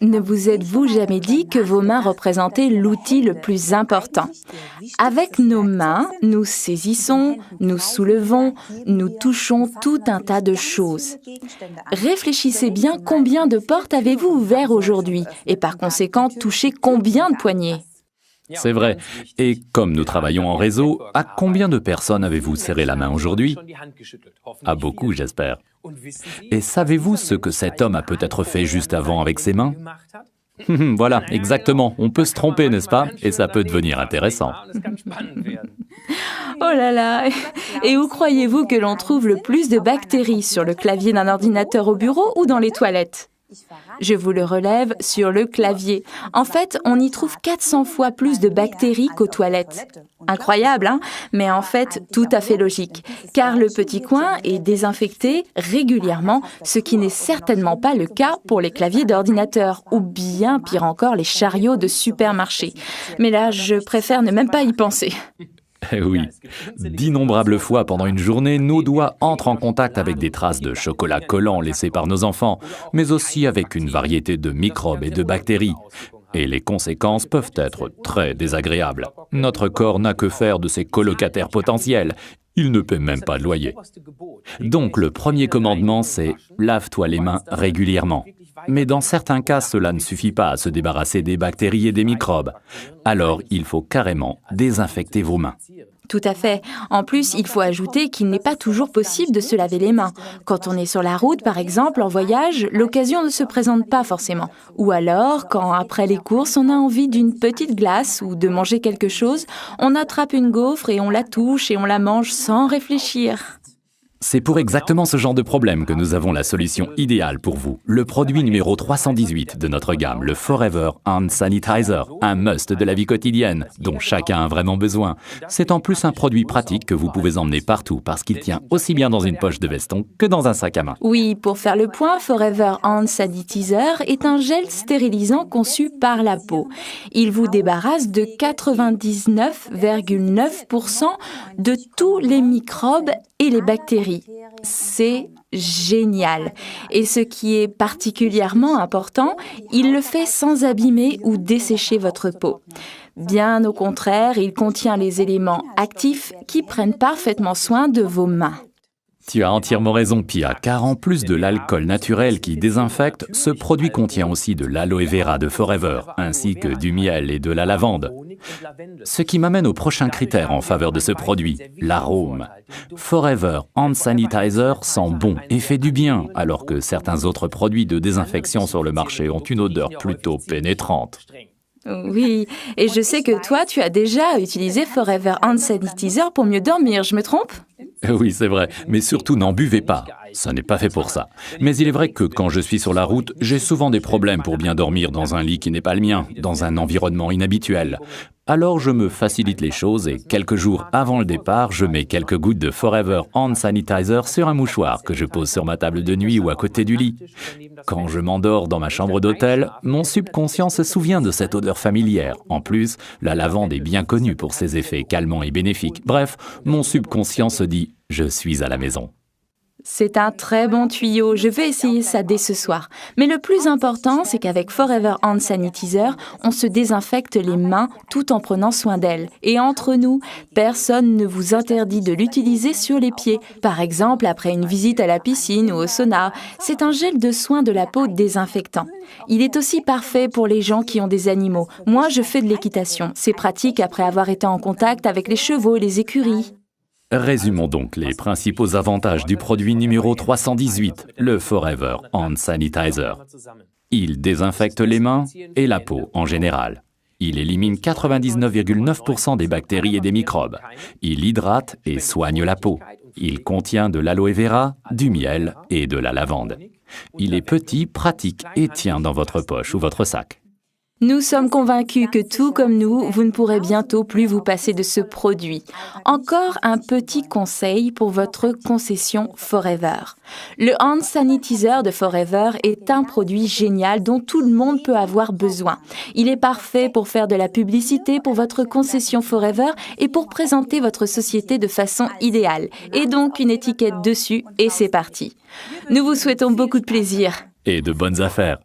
Ne vous êtes-vous jamais dit que vos mains représentaient l'outil le plus important? Avec nos mains, nous saisissons, nous soulevons, nous touchons tout un tas de choses. Réfléchissez bien combien de portes avez-vous ouvertes aujourd'hui et par conséquent touché combien de poignées? C'est vrai. Et comme nous travaillons en réseau, à combien de personnes avez-vous serré la main aujourd'hui? À beaucoup, j'espère. Et savez-vous ce que cet homme a peut-être fait juste avant avec ses mains? Voilà, exactement. On peut se tromper, n'est-ce pas? Et ça peut devenir intéressant. Oh là là! Et où croyez-vous que l'on trouve le plus de bactéries, sur le clavier d'un ordinateur au bureau ou dans les toilettes? Je vous le relève, sur le clavier. En fait, on y trouve 400 fois plus de bactéries qu'aux toilettes. Incroyable, hein? Mais en fait, tout à fait logique, car le petit coin est désinfecté régulièrement, ce qui n'est certainement pas le cas pour les claviers d'ordinateur, ou bien, pire encore, les chariots de supermarché. Mais là, je préfère ne même pas y penser. Eh oui, d'innombrables fois pendant une journée, nos doigts entrent en contact avec des traces de chocolat collant laissées par nos enfants, mais aussi avec une variété de microbes et de bactéries. Et les conséquences peuvent être très désagréables. Notre corps n'a que faire de ses colocataires potentiels. Il ne paie même pas de loyer. Donc le premier commandement, c'est « lave-toi les mains régulièrement ». Mais dans certains cas, cela ne suffit pas à se débarrasser des bactéries et des microbes. Alors, il faut carrément désinfecter vos mains. Tout à fait. En plus, il faut ajouter qu'il n'est pas toujours possible de se laver les mains. Quand on est sur la route, par exemple, en voyage, l'occasion ne se présente pas forcément. Ou alors, quand après les courses, on a envie d'une petite glace ou de manger quelque chose, on attrape une gaufre et on la touche et on la mange sans réfléchir. C'est pour exactement ce genre de problème que nous avons la solution idéale pour vous. Le produit numéro 318 de notre gamme, le Forever Hand Sanitizer, un must de la vie quotidienne, dont chacun a vraiment besoin. C'est en plus un produit pratique que vous pouvez emmener partout parce qu'il tient aussi bien dans une poche de veston que dans un sac à main. Oui, pour faire le point, Forever Hand Sanitizer est un gel stérilisant conçu par la peau. Il vous débarrasse de 99,9% de tous les microbes et les bactéries. C'est génial. Et ce qui est particulièrement important, il le fait sans abîmer ou dessécher votre peau. Bien au contraire, il contient les éléments actifs qui prennent parfaitement soin de vos mains. Tu as entièrement raison, Pia, car en plus de l'alcool naturel qui désinfecte, ce produit contient aussi de l'aloe vera de Forever, ainsi que du miel et de la lavande. Ce qui m'amène au prochain critère en faveur de ce produit, l'arôme. Forever Hand Sanitizer sent bon et fait du bien, alors que certains autres produits de désinfection sur le marché ont une odeur plutôt pénétrante. Oui, et je sais que toi, tu as déjà utilisé Forever Hand Sanitizer pour mieux dormir, je me trompe? Oui, c'est vrai, mais surtout n'en buvez pas. Ça n'est pas fait pour ça. Mais il est vrai que quand je suis sur la route, j'ai souvent des problèmes pour bien dormir dans un lit qui n'est pas le mien, dans un environnement inhabituel. Alors je me facilite les choses et quelques jours avant le départ, je mets quelques gouttes de Forever Hand Sanitizer sur un mouchoir que je pose sur ma table de nuit ou à côté du lit. Quand je m'endors dans ma chambre d'hôtel, mon subconscient se souvient de cette odeur familière. En plus, la lavande est bien connue pour ses effets calmants et bénéfiques. Bref, mon subconscient se dit « je suis à la maison ». C'est un très bon tuyau, je vais essayer ça dès ce soir. Mais le plus important, c'est qu'avec Forever Hand Sanitizer, on se désinfecte les mains tout en prenant soin d'elles. Et entre nous, personne ne vous interdit de l'utiliser sur les pieds. Par exemple, après une visite à la piscine ou au sauna. C'est un gel de soin de la peau désinfectant. Il est aussi parfait pour les gens qui ont des animaux. Moi, je fais de l'équitation. C'est pratique après avoir été en contact avec les chevaux et les écuries. Résumons donc les principaux avantages du produit numéro 318, le Forever Hand Sanitizer. Il désinfecte les mains et la peau en général. Il élimine 99,9% des bactéries et des microbes. Il hydrate et soigne la peau. Il contient de l'aloe vera, du miel et de la lavande. Il est petit, pratique et tient dans votre poche ou votre sac. Nous sommes convaincus que tout comme nous, vous ne pourrez bientôt plus vous passer de ce produit. Encore un petit conseil pour votre concession Forever. Le Hand Sanitizer de Forever est un produit génial dont tout le monde peut avoir besoin. Il est parfait pour faire de la publicité pour votre concession Forever et pour présenter votre société de façon idéale. Et donc une étiquette dessus et c'est parti. Nous vous souhaitons beaucoup de plaisir. Et de bonnes affaires.